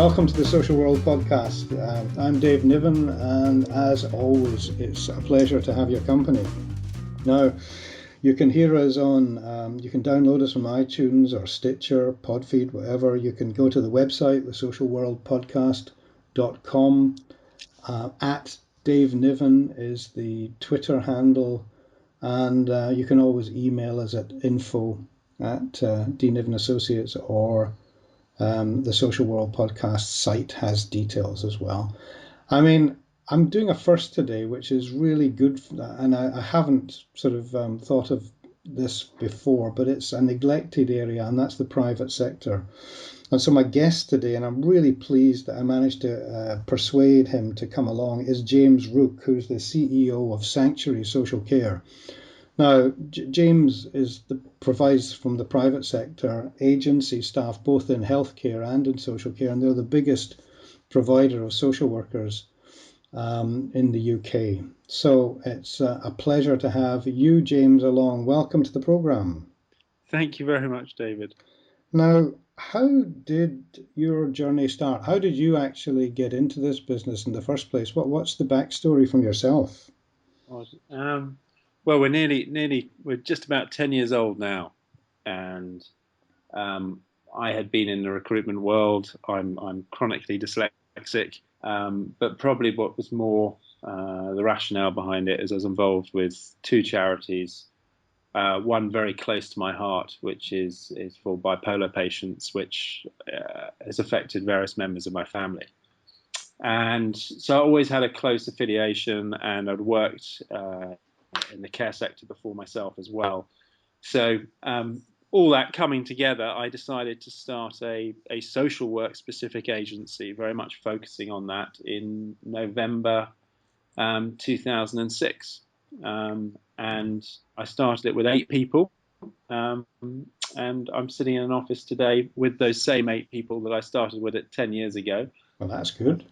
Welcome to the Social World podcast. I'm Dave Niven, and as always, it's a pleasure to have your company. Now, you can hear us on, you can download us from iTunes or Stitcher, Podfeed, whatever. You can go to the website, thesocialworldpodcast.com. At Dave Niven is the Twitter handle, and you can always email us at info@dnivenassociates, or the Social World podcast site has details as well. I mean, I'm doing a first today, which is really good, and I haven't sort of thought of this before, but it's a neglected area, and that's the private sector. And so my guest today, and I'm really pleased that I managed to persuade him to come along, is James Rook, who's the CEO of Sanctuary Social Care. Now, James provides from the private sector agency staff both in healthcare and in social care, and they're the biggest provider of social workers in the UK. So it's a pleasure to have you, James, along. Welcome to the programme. Thank you very much, David. Now, how did your journey start? How did you actually get into this business in the first place? What's the backstory from yourself? Well, we're just about 10 years old now, and I had been in the recruitment world. I'm chronically dyslexic, but probably what was more the rationale behind it is I was involved with two charities. One very close to my heart, which is for bipolar patients, which has affected various members of my family. And so I always had a close affiliation, and I'd worked in the care sector before myself as well. So all that coming together, I decided to start a social work specific agency, very much focusing on that in November 2006. And I started it with 8 people. And I'm sitting in an office today with those same 8 people that I started with it 10 years ago. Well, that's good.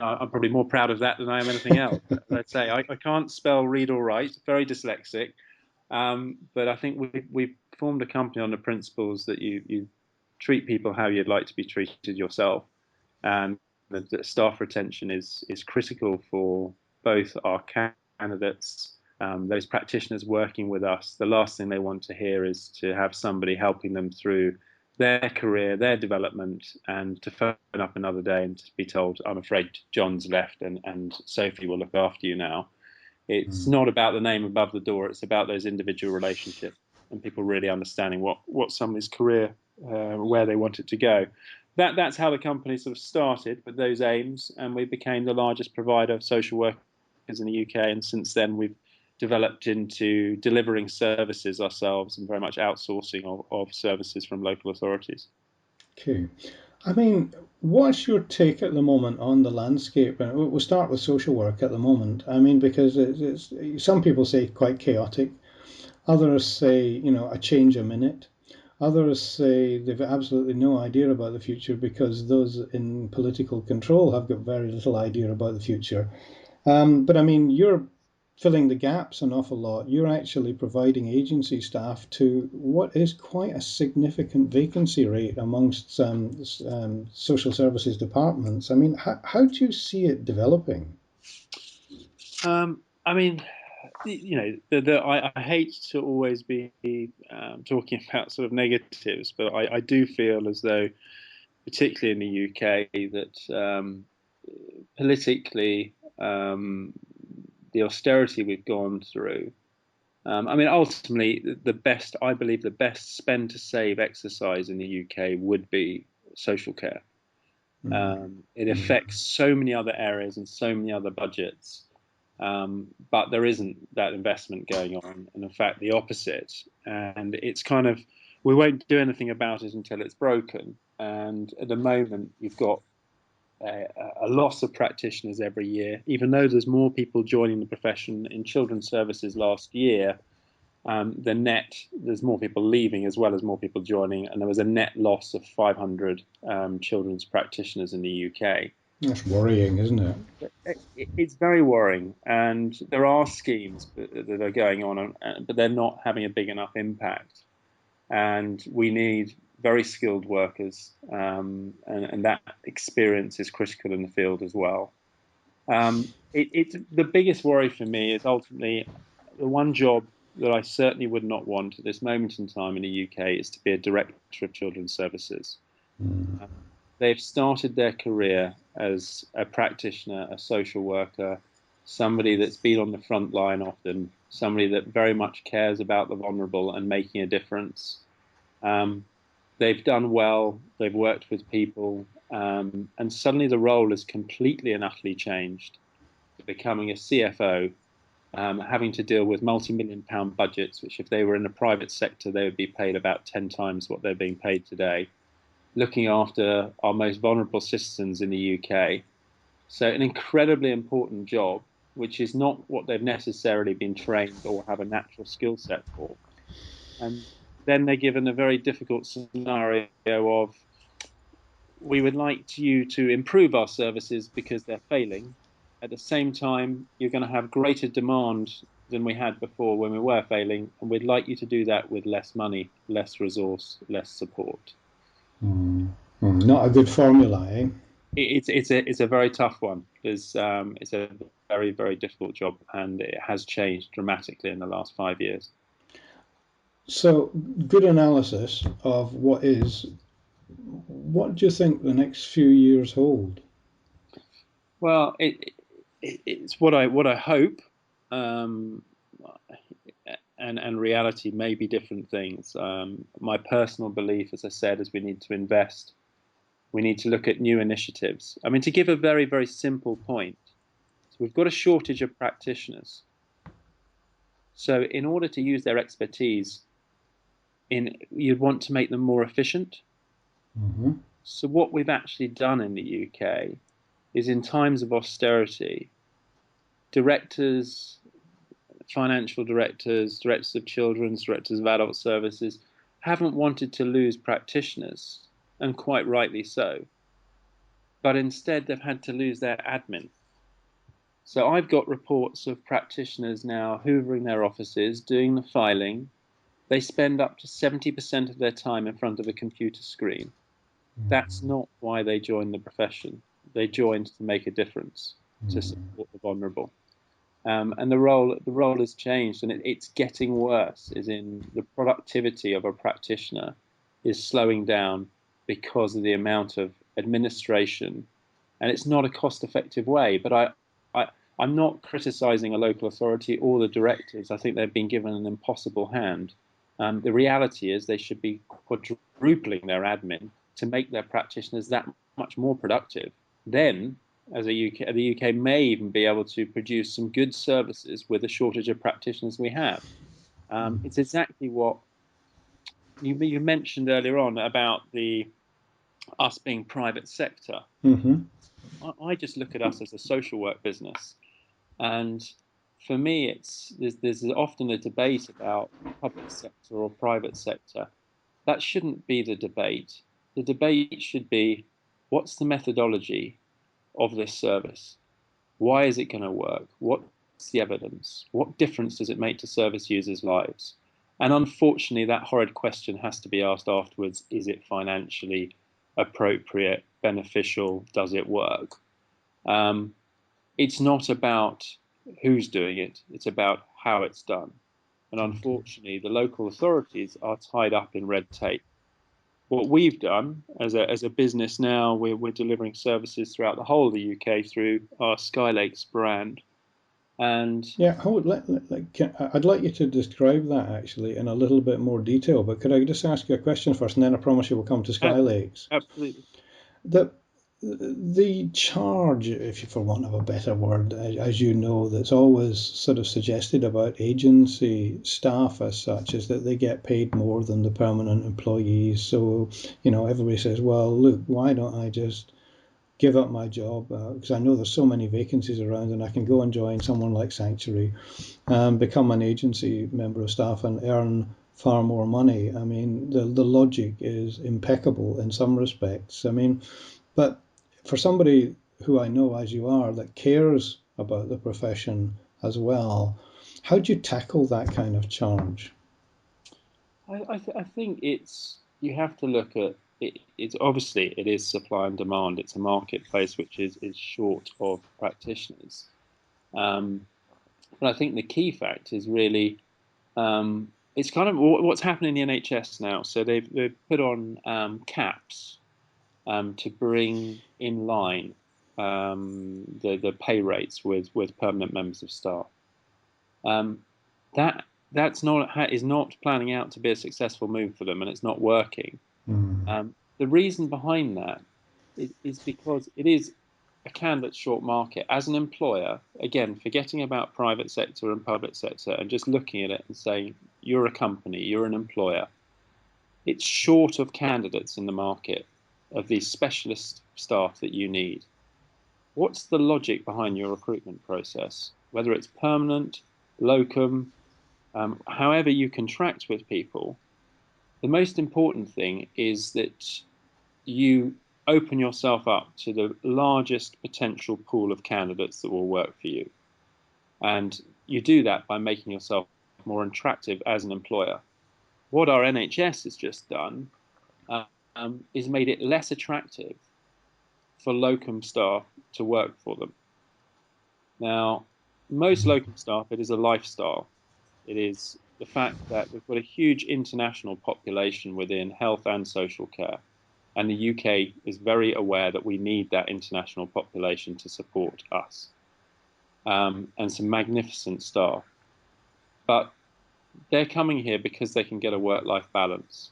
I'm probably more proud of that than I am anything else. Let's say I can't spell, read, or write. Very dyslexic, but I think we've formed a company on the principles that you treat people how you'd like to be treated yourself, and that staff retention is critical for both our candidates, those practitioners working with us. The last thing they want to hear is to have somebody helping them through their career, their development, and to phone up another day and to be told, I'm afraid John's left and Sophie will look after you now. It's not about the name above the door. It's about those individual relationships and people really understanding what somebody's career, where they want it to go. That's how the company sort of started, with those aims, and we became the largest provider of social workers in the UK. And since then, we've developed into delivering services ourselves and very much outsourcing of services from local authorities. Okay. I mean, what's your take at the moment on the landscape? We'll start with social work at the moment. I mean, because it's some people say quite chaotic, others say, a change a minute. Others say they've absolutely no idea about the future because those in political control have got very little idea about the future. But I mean, you're filling the gaps an awful lot. You're actually providing agency staff to what is quite a significant vacancy rate amongst social services departments. I mean, how do you see it developing? I mean, I hate to always be talking about sort of negatives, but I do feel as though, particularly in the UK, that politically, the austerity we've gone through. I mean, ultimately, I believe the best spend to save exercise in the UK would be social care. It affects so many other areas and so many other budgets, but there isn't that investment going on. And in fact, the opposite. And it's kind of, we won't do anything about it until it's broken. And at the moment, you've got a loss of practitioners every year, even though there's more people joining the profession in children's services last year. There's more people leaving as well as more people joining, and there was a net loss of 500 children's practitioners in the UK. That's worrying, isn't it? It's very worrying, and there are schemes that are going on, but they're not having a big enough impact. And we need very skilled workers, and that experience is critical in the field as well. It's the biggest worry for me is ultimately the one job that I certainly would not want at this moment in time in the UK is to be a director of children's services. Mm. Um, they've started their career as a practitioner, a social worker, somebody that's been on the front line often, somebody that very much cares about the vulnerable and making a difference. Um, they've done well, they've worked with people, and suddenly the role has completely and utterly changed to becoming a CFO, having to deal with multi-million pound budgets, which if they were in the private sector, they would be paid about 10 times what they're being paid today, looking after our most vulnerable citizens in the UK. So, an incredibly important job, which is not what they've necessarily been trained or have a natural skill set for. And then they're given a very difficult scenario of we would like you to improve our services because they're failing. At the same time, you're going to have greater demand than we had before when we were failing, and we'd like you to do that with less money, less resource, less support. Mm. Mm. Not a good formula, eh? It's a very tough one. It's a very difficult job, and it has changed dramatically in the last 5 years. So, good analysis of what is. What do you think the next few years hold? Well, it's what I hope, um, and reality may be different things. My personal belief, as I said, is we need to invest. We need to look at new initiatives. I mean, to give a very simple point, so we've got a shortage of practitioners. So, in order to use their expertise, you'd want to make them more efficient. Mm-hmm. So, what we've actually done in the UK is, in times of austerity, directors, financial directors, directors of children's, directors of adult services haven't wanted to lose practitioners, and quite rightly so, but instead they've had to lose their admin. So I've got reports of practitioners now hoovering their offices, doing the filing. They spend up to 70% of their time in front of a computer screen. That's not why they joined the profession. They joined to make a difference, to Mm. support the vulnerable. And the role has changed, and it's getting worse. Is in the productivity of a practitioner is slowing down because of the amount of administration, and it's not a cost-effective way. But I I'm not criticising a local authority or the directors. I think they've been given an impossible hand. The reality is they should be quadrupling their admin to make their practitioners that much more productive. Then as the UK may even be able to produce some good services with the shortage of practitioners we have. It's exactly what you mentioned earlier on about the us being private sector. Mm-hmm. I just look at us as a social work business, and for me, there's often a debate about public sector or private sector. That shouldn't be the debate. The debate should be what's the methodology of this service? Why is it going to work? What's the evidence? What difference does it make to service users' lives? And unfortunately, that horrid question has to be asked afterwards: is it financially appropriate, beneficial? Does it work? Um, it's not about who's doing it, it's about how it's done. And Okay. unfortunately, the local authorities are tied up in red tape. What we've done as a business now, we're delivering services throughout the whole of the UK through our Sky Lakes brand. And Yeah, hold, I'd like you to describe that actually in a little bit more detail, but could I just ask you a question first, and then I promise you we'll come to Sky Lakes. absolutely, The the charge, if you, for want of a better word, as you know, that's always sort of suggested about agency staff as such, is that they get paid more than the permanent employees. So, everybody says, well, look, why don't I just give up my job because I know there's so many vacancies around and I can go and join someone like Sanctuary and become an agency member of staff and earn far more money. I mean, the logic is impeccable in some respects. I mean, but for somebody who I know, as you are, that cares about the profession as well, how do you tackle that kind of charge? I think it's you have to look at it. It's obviously it is supply and demand. It's a marketplace which is short of practitioners. Um, but I think the key fact is really it's kind of what's happening in the NHS now. So they've put on caps to bring in line the pay rates with permanent members of staff. Um, that is not planning out to be a successful move for them, and it's not working. Mm. The reason behind that is because it is a candidate short market. As an employer, again, forgetting about private sector and public sector and just looking at it and saying, you're a company, you're an employer, it's short of candidates in the market of these specialist staff that you need. What's the logic behind your recruitment process? Whether it's permanent, locum, however you contract with people, the most important thing is that you open yourself up to the largest potential pool of candidates that will work for you. And you do that by making yourself more attractive as an employer. What our NHS has just done is made it less attractive for locum staff to work for them. Now, most locum staff, it is a lifestyle. It is the fact that we've got a huge international population within health and social care. And the UK is very aware that we need that international population to support us and some magnificent staff. But they're coming here because they can get a work-life balance.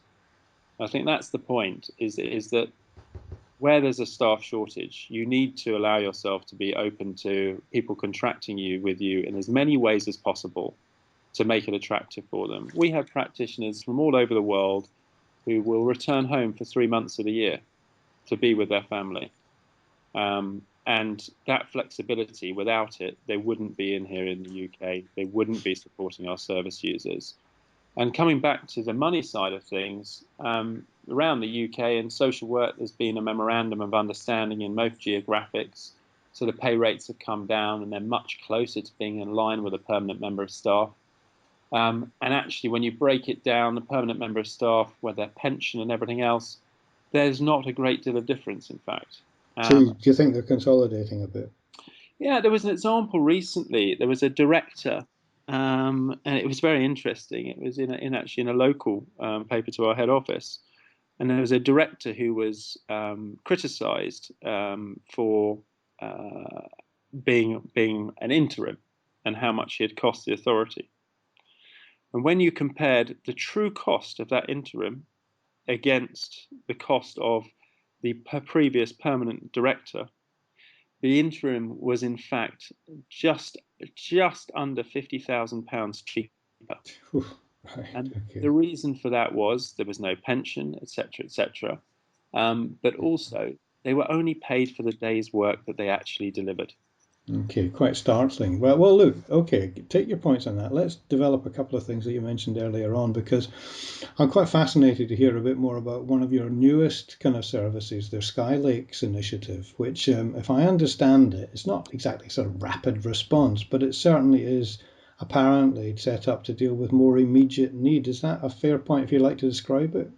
I think that's the point, is that where there's a staff shortage, you need to allow yourself to be open to people contracting with you in as many ways as possible to make it attractive for them. We have practitioners from all over the world who will return home for 3 months of the year to be with their family. And that flexibility, without it, they wouldn't be in here in the UK. They wouldn't be supporting our service users. And coming back to the money side of things, around the UK and social work, there's been a memorandum of understanding in most geographics. So the pay rates have come down and they're much closer to being in line with a permanent member of staff. And actually, when you break it down, the permanent member of staff, with their pension and everything else, there's not a great deal of difference, in fact. So Um, do you think they're consolidating a bit? yeah, there was an example recently. There was a director, and it was very interesting. It was actually in a local paper to our head office, and there was a director who was criticised for uh, being an interim and how much he had cost the authority. And when you compared the true cost of that interim against the cost of the previous permanent director, the interim was in fact just just under £50,000 cheaper. Whew, right, And the okay. reason for that was there was no pension, etc., etc. But also they were only paid for the day's work that they actually delivered. Okay, quite startling. Well, look, okay, take your points on that. Let's develop a couple of things that you mentioned earlier on because I'm quite fascinated to hear a bit more about one of your newest kind of services, their Sky Lakes initiative, which, if I understand it, it's not exactly sort of rapid response, but it certainly is apparently set up to deal with more immediate need. Is that a fair point if you'd like to describe it?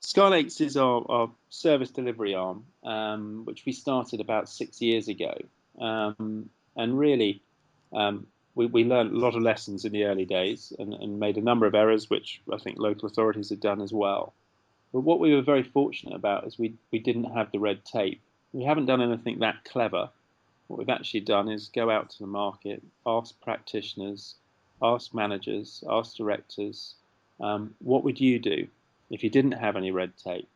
Skylakes is our service delivery arm, which we started about 6 years ago. And really, we learned a lot of lessons in the early days and made a number of errors, which I think local authorities had done as well. But what we were very fortunate about is we didn't have the red tape. We haven't done anything that clever. What we've actually done is go out to the market, ask practitioners, ask managers, ask directors, what would you do if you didn't have any red tape?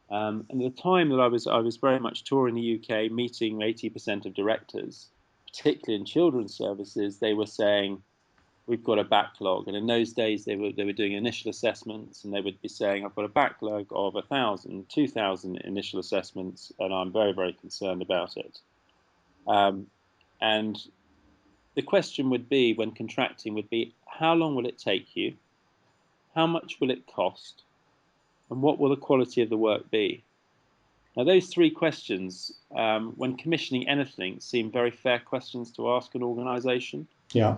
And at the time that I was very much touring the UK, meeting 80% of directors, particularly in children's services, they were saying, we've got a backlog. And in those days, they were doing initial assessments, and they would be saying, I've got a backlog of 1,000, 2,000 initial assessments, and I'm very, very concerned about it. Um, and the question would be, when contracting, would be, how long will it take you? How much will it cost? And what will the quality of the work be? Now, those three questions, when commissioning anything, seem very fair questions to ask an organisation. Yeah.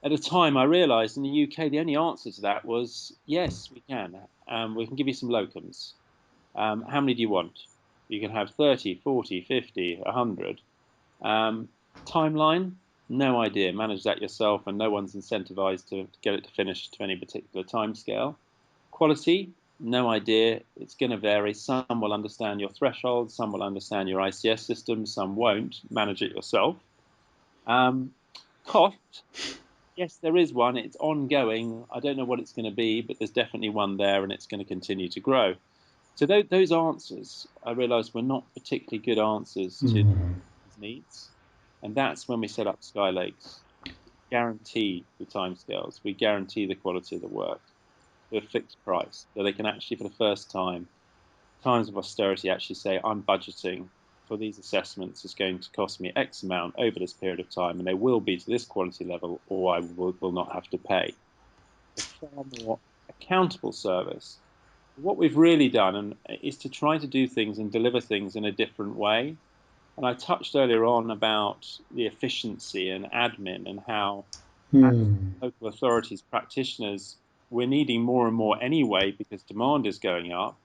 At the time, I realised in the UK the only answer to that was yes, we can. we can give you some locums. How many do you want? You can have 30, 40, 50, 100. Timeline, no idea. Manage that yourself, and no one's incentivized to get it to finish to any particular timescale. Quality, no idea. It's going to vary. Some will understand your threshold, some will understand your ICS system, some won't. Manage it yourself. Cost, yes, there is one. It's ongoing. I don't know what it's going to be, but there's definitely one there, and it's going to continue to grow. So those answers, I realised, were not particularly good answers to these needs, and that's when we set up Sky Lakes. Guarantee the timescales. We guarantee the quality of the work to a fixed price, so they can actually, for the first time, times of austerity, actually say, I'm budgeting for these assessments. It's going to cost me X amount over this period of time, and they will be to this quality level, or I will not have to pay. A far more accountable service. What we've really done is to try to do things and deliver things in a different way. And I touched earlier on about the efficiency and admin, and how as Hmm. local authorities, practitioners, we're needing more and more anyway because demand is going up,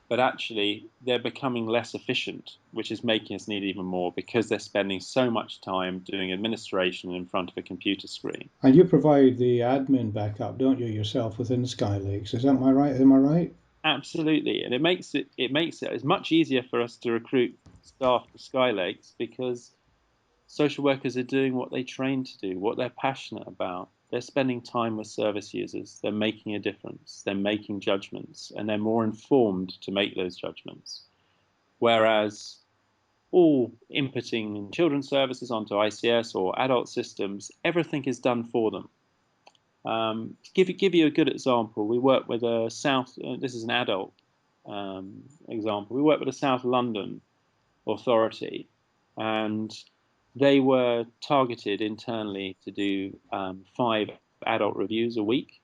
but actually they're becoming less efficient, which is making us need even more because they're spending so much time doing administration in front of a computer screen. And you provide the admin backup, don't you, yourself within Sky Lakes? Is that my right? Am I right? Absolutely, and it makes it as much easier for us to recruit staff to Sky Lakes because social workers are doing what they train to do, what they're passionate about. They're spending time with service users. They're making a difference. They're making judgments, and they're more informed to make those judgments. Whereas all inputting in children's services onto ICS or adult systems, everything is done for them. To give you a good example, we work with a South. This is an adult example. We work with a South London authority, and they were targeted internally to do 5 adult reviews a week.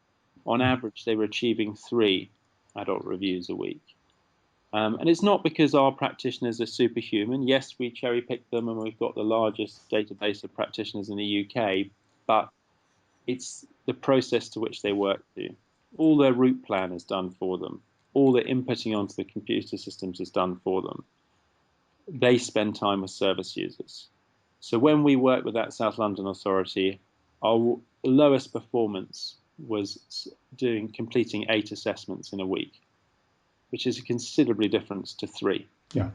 On average, they were achieving 3 adult reviews a week. And it's not because our practitioners are superhuman. Yes, we cherry pick them, and we've got the largest database of practitioners in the UK, but it's the process to which they work to. All their route plan is done for them. All the inputting onto the computer systems is done for them. They spend time with service users. So when we worked with that South London authority, our lowest performance was completing 8 assessments in a week, which is a considerably difference to 3. Yeah.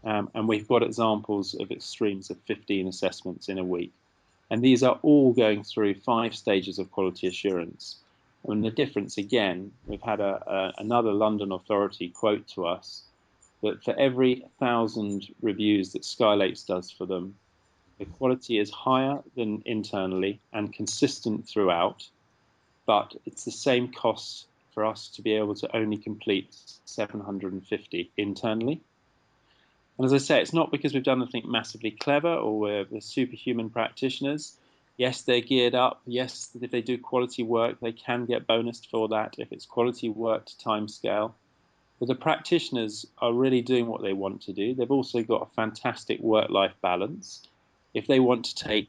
And we've got examples of extremes of 15 assessments in a week. And these are all going through 5 stages of quality assurance. And the difference, again, we've had another London authority quote to us that for every 1,000 reviews that Sky Lakes does for them, the quality is higher than internally and consistent throughout, but it's the same cost for us to be able to only complete 750 internally. And as I say, it's not because we've done anything massively clever or we're superhuman practitioners. Yes, they're geared up. Yes, if they do quality work, they can get bonused for that if it's quality work to timescale. But the practitioners are really doing what they want to do. They've also got a fantastic work-life balance. If they want to take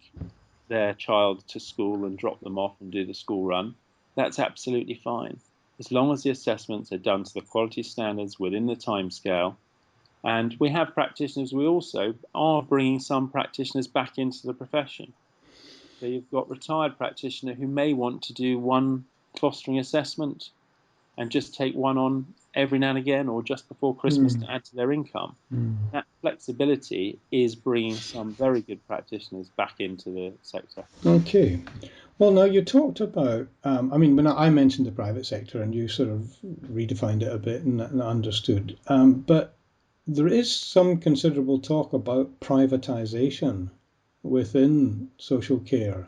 their child to school and drop them off and do the school run, that's absolutely fine, as long as the assessments are done to the quality standards within the timescale. And we have practitioners. We also are bringing some practitioners back into the profession. So you've got retired practitioner who may want to do one fostering assessment and just take one on every now and again or just before Christmas Hmm. to add to their income. Hmm. That flexibility is bringing some very good practitioners back into the sector. Okay. Well, now you talked about, I mean, when I mentioned the private sector and you sort of redefined it a bit and understood, but there is some considerable talk about privatization within social care.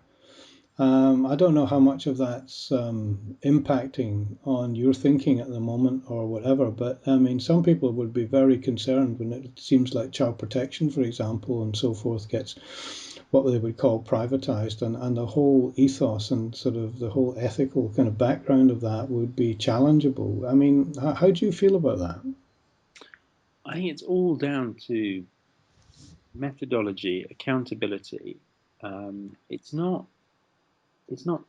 I don't know how much of that's impacting on your thinking at the moment or whatever, but I mean, some people would be very concerned when it seems like child protection, for example, and so forth gets what they would call privatized, and the whole ethos and sort of the whole ethical kind of background of that would be challengeable. I mean, how do you feel about that? I think it's all down to methodology, accountability. It's not. It's not.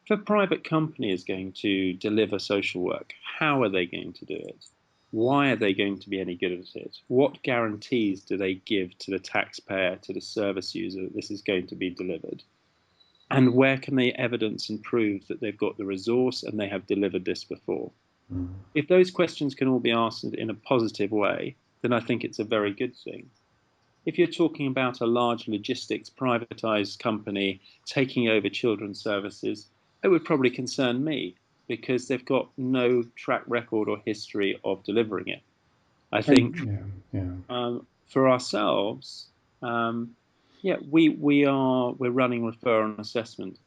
if a private company is going to deliver social work, how are they going to do it? Why are they going to be any good at it? What guarantees do they give to the taxpayer, to the service user, that this is going to be delivered? And where can they evidence and prove that they've got the resource and they have delivered this before? Mm. If those questions can all be answered in a positive way, then I think it's a very good thing. If you're talking about a large logistics privatized company taking over children's services, it would probably concern me because they've got no track record or history of delivering it. I think And yeah, yeah. for ourselves, yeah, we're running referral and assessment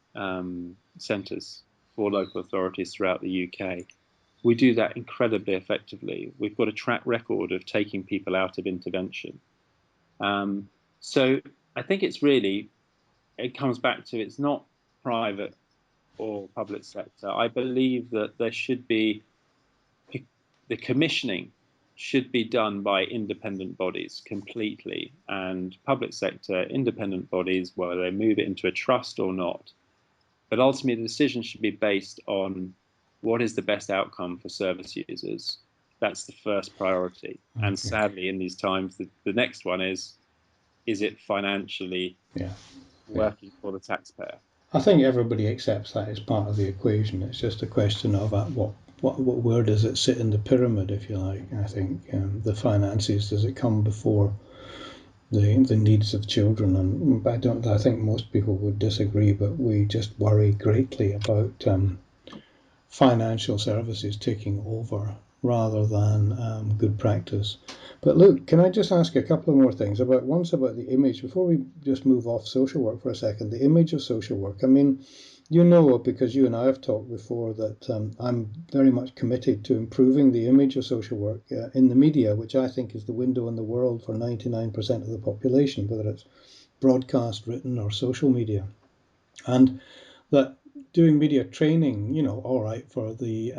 centres for local authorities throughout the UK. We do that incredibly effectively. We've got a track record of taking people out of intervention. Um, so I think it comes back to it's not private or public sector. I believe that there should be the commissioning should be done by independent bodies completely, and public sector independent bodies, whether they move it into a trust or not. But ultimately, the decision should be based on what is the best outcome for service users. That's the first priority. And Okay. sadly, in these times, the next one is it financially Yeah, yeah. working for the taxpayer? I think everybody accepts that as part of the equation. It's just a question of at what where does it sit in the pyramid, if you like. I think the finances, does it come before the needs of children? And I think most people would disagree, but we just worry greatly about financial services taking over rather than good practice. But Luke, can I just ask you a couple of more things about once about the image before we just move off social work for a second? The image of social work. I mean, you know, because you and I have talked before that I'm very much committed to improving the image of social work in the media, which I think is the window in the world for 99% of the population, whether it's broadcast, written, or social media. And that doing media training, you know, all right for the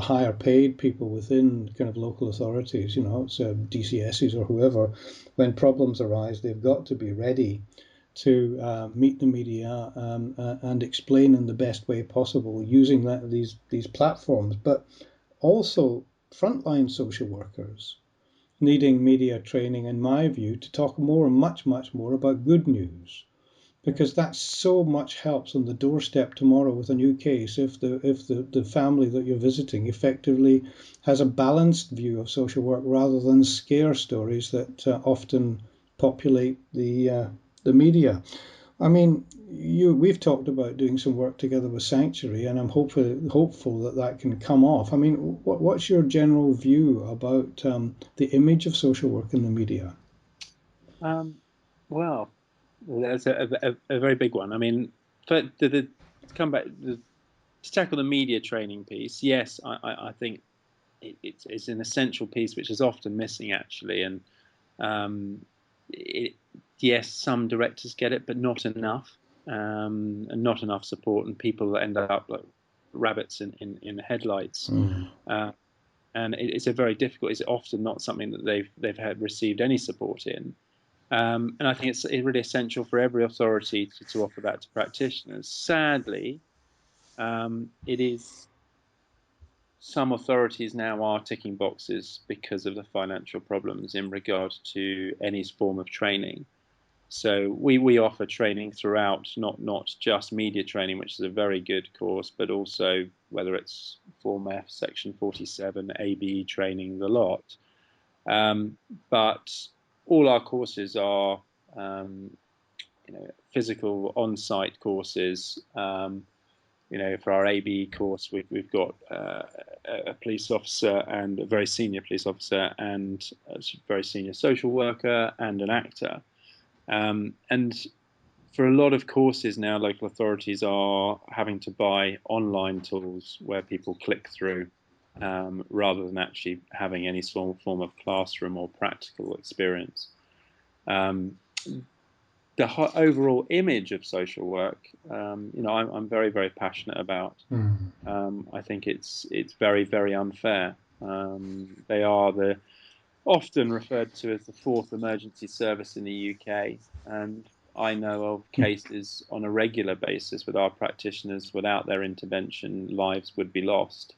higher paid people within kind of local authorities, you know, so DCSs or whoever, when problems arise, they've got to be ready to meet the media and explain in the best way possible using these platforms, but also frontline social workers needing media training, in my view, to talk more and much more about good news because that so much helps on the doorstep tomorrow with a new case if the family that you're visiting effectively has a balanced view of social work rather than scare stories that often populate the media. I mean, we've talked about doing some work together with Sanctuary, and I'm hopeful that that can come off. I mean, what's your general view about the image of social work in the media? Um, well, that's a very big one. I mean, to come back to tackle the media training piece, yes, I think it's an essential piece which is often missing actually, and um, it, yes, some directors get it, but not enough, and not enough support, and people end up like rabbits in headlights. Mm. Uh, and it's a very difficult. It's often not something that they've had received any support in. And I think it's really essential for every authority to offer that to practitioners. Sadly, it is some authorities now are ticking boxes because of the financial problems in regard to any form of training. So we offer training throughout, not just media training, which is a very good course, but also whether it's Form F, Section 47, ABE training, the lot. Um, but all our courses are um, physical on-site courses. For our ABE course, we've got a police officer and a very senior police officer and a very senior social worker and an actor. And for a lot of courses now, local authorities are having to buy online tools where people click through rather than actually having any form of classroom or practical experience. Um, the overall image of social work, I'm very passionate about. Mm. I think it's very unfair. They are often referred to as the fourth emergency service in the UK, and I know of cases on a regular basis with our practitioners. Without their intervention, lives would be lost.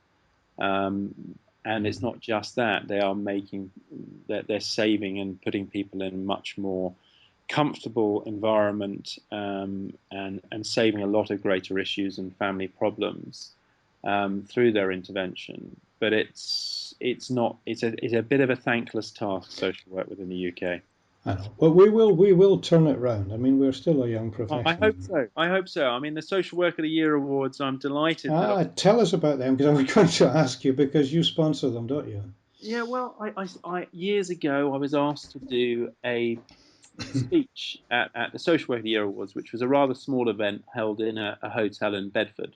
Um, and it's not just that; they are making, they're saving and putting people in a much more comfortable environment, and saving a lot of greater issues and family problems through their intervention. But it's not it's a bit of a thankless task, social work within the UK. I know. Well, we will turn it round. I mean, we're still a young I profession. hope so. I hope so. I mean, the Social Work of the Year awards. I'm delighted that. Tell us about them because I was going to ask you because you sponsor them, don't you? Yeah, well, years ago I was asked to do a speech at the Social Work of the Year awards, which was a rather small event held in a hotel in Bedford.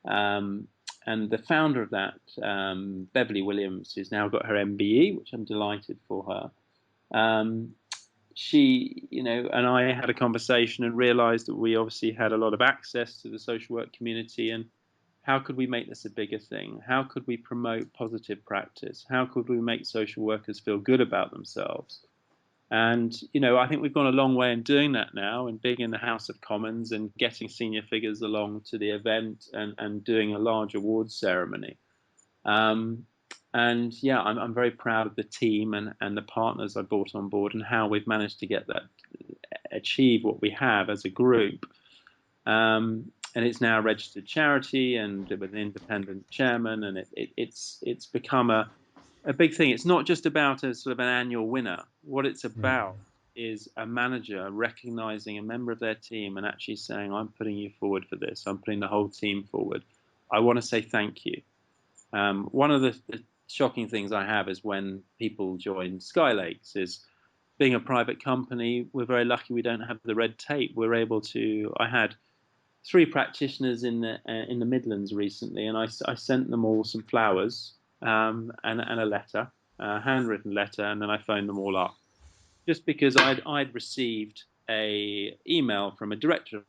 Um, and the founder of that, Beverly Williams, who's now got her MBE, which I'm delighted for her. She, and I had a conversation and realised that we obviously had a lot of access to the social work community, and how could we make this a bigger thing? How could we promote positive practice? How could we make social workers feel good about themselves? And, I think we've gone a long way in doing that now, and being in the House of Commons and getting senior figures along to the event, and doing a large awards ceremony. Um, and yeah, I'm very proud of the team and the partners I brought on board and how we've managed to get that, achieve what we have as a group. And it's now a registered charity and with an independent chairman, and it's become a big thing. It's not just about a sort of an annual winner. What it's about is a manager recognizing a member of their team and actually saying, I'm putting you forward for this. I'm putting the whole team forward. I want to say thank you. One of the shocking things I have is when people join Sky Lakes is being a private company. We're very lucky we don't have the red tape. We're able to. I had three practitioners in the Midlands recently, and I sent them all some flowers, and a letter, a handwritten letter, and then I phoned them all up just because I'd received a email from a director of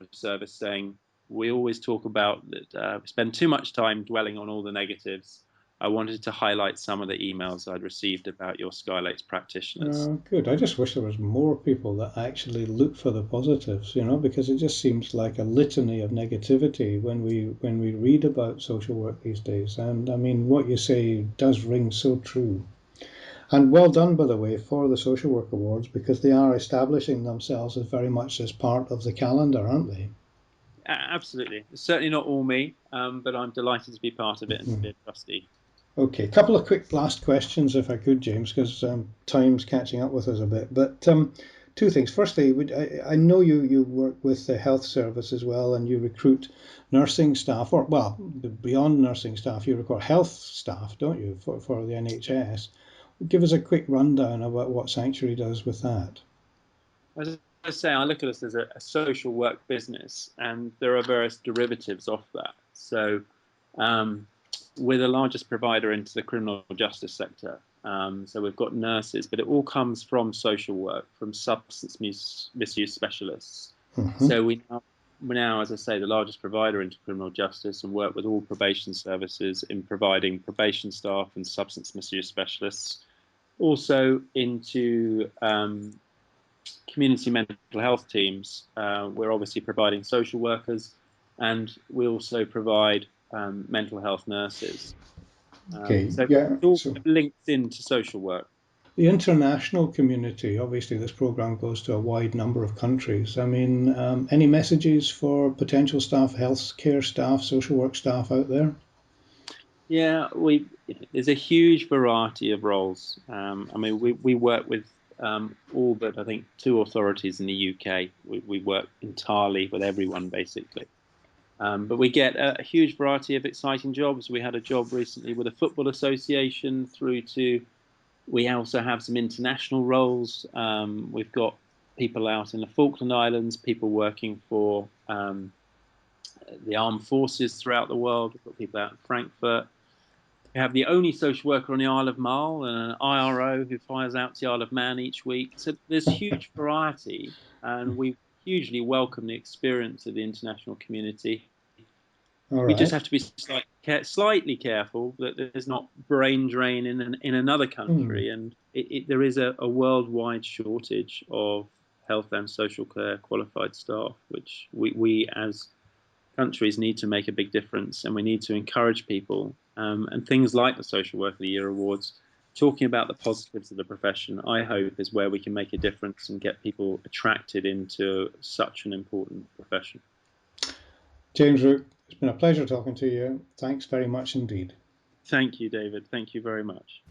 the service saying we always talk about that, we spend too much time dwelling on all the negatives. I wanted to highlight some of the emails I'd received about your Sky Lakes practitioners. Good. I just wish there was more people that actually look for the positives, because it just seems like a litany of negativity when we read about social work these days. And I mean, what you say does ring so true. And well done, by the way, for the Social Work Awards because they are establishing themselves as very much as part of the calendar, aren't they? Absolutely, it's certainly not all me, but I'm delighted to be part of it and to be a trustee. Okay, a couple of quick last questions, if I could, James, because time's catching up with us a bit. But two things. Firstly, I know you work with the health service as well, and you recruit nursing staff, or well, beyond nursing staff, you recruit health staff, don't you, for the NHS? Give us a quick rundown about what Sanctuary does with that. As I say, I look at us as a social work business, and there are various derivatives of that. So, um, we're the largest provider into the criminal justice sector. So we've got nurses, but it all comes from social work, from substance misuse specialists. Hmm. So we're now, as I say, the largest provider into criminal justice and work with all probation services in providing probation staff and substance misuse specialists. Also into community mental health teams. We're obviously providing social workers, and we also provide mental health nurses. Okay, So yeah. it all So links into social work. the international community, obviously, this program goes to a wide number of countries. I mean, any messages for potential staff, healthcare staff, social work staff out there? Yeah, there's a huge variety of roles. I mean, we work with all but I think two authorities in the UK. We work entirely with everyone basically. But we get a huge variety of exciting jobs. We had a job recently with a football association through to we also have some international roles. We've got people out in the Falkland Islands, people working for the armed forces throughout the world. We've got people out in Frankfurt. We have the only social worker on the Isle of Mull and an IRO who flies out to the Isle of Man each week. So there's huge variety, and we hugely welcome the experience of the international community. All We just right. have to be slightly careful that there's not brain drain in another Hmm. country, and there is a worldwide shortage of health and social care qualified staff, which we as countries need to make a big difference, and we need to encourage people. And things like the Social Worker of the Year awards, talking about the positives of the profession, I hope is where we can make a difference and get people attracted into such an important profession. James Rook, it's been a pleasure talking to you. Thanks very much indeed. Thank you, David. Thank you very much.